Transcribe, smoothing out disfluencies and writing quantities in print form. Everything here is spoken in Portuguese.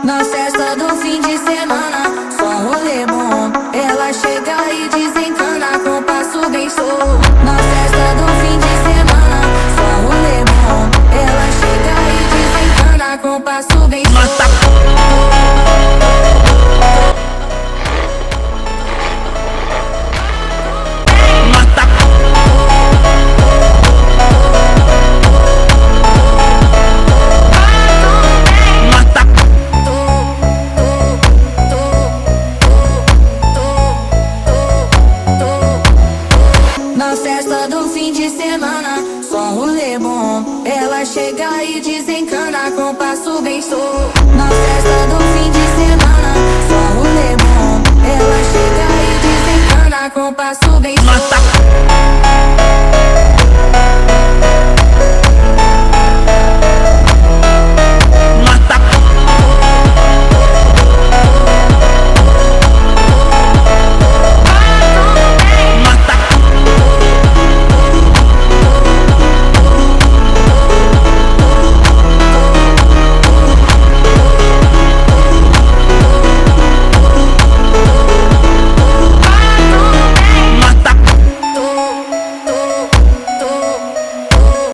Na festa do fim de semana, só um rolê bom. Ela chega e desencana com passo bem solto. Na festa do fim de semana, só um rolê bom. Ela chega e desencana com passo bem solto. Na festa do fim de semana, só um rolê bom. Ela chega e desencana com passo bem solto. Na festa do fim de semana, só um rolê bom. Ela chega e desencana com passo bem solto.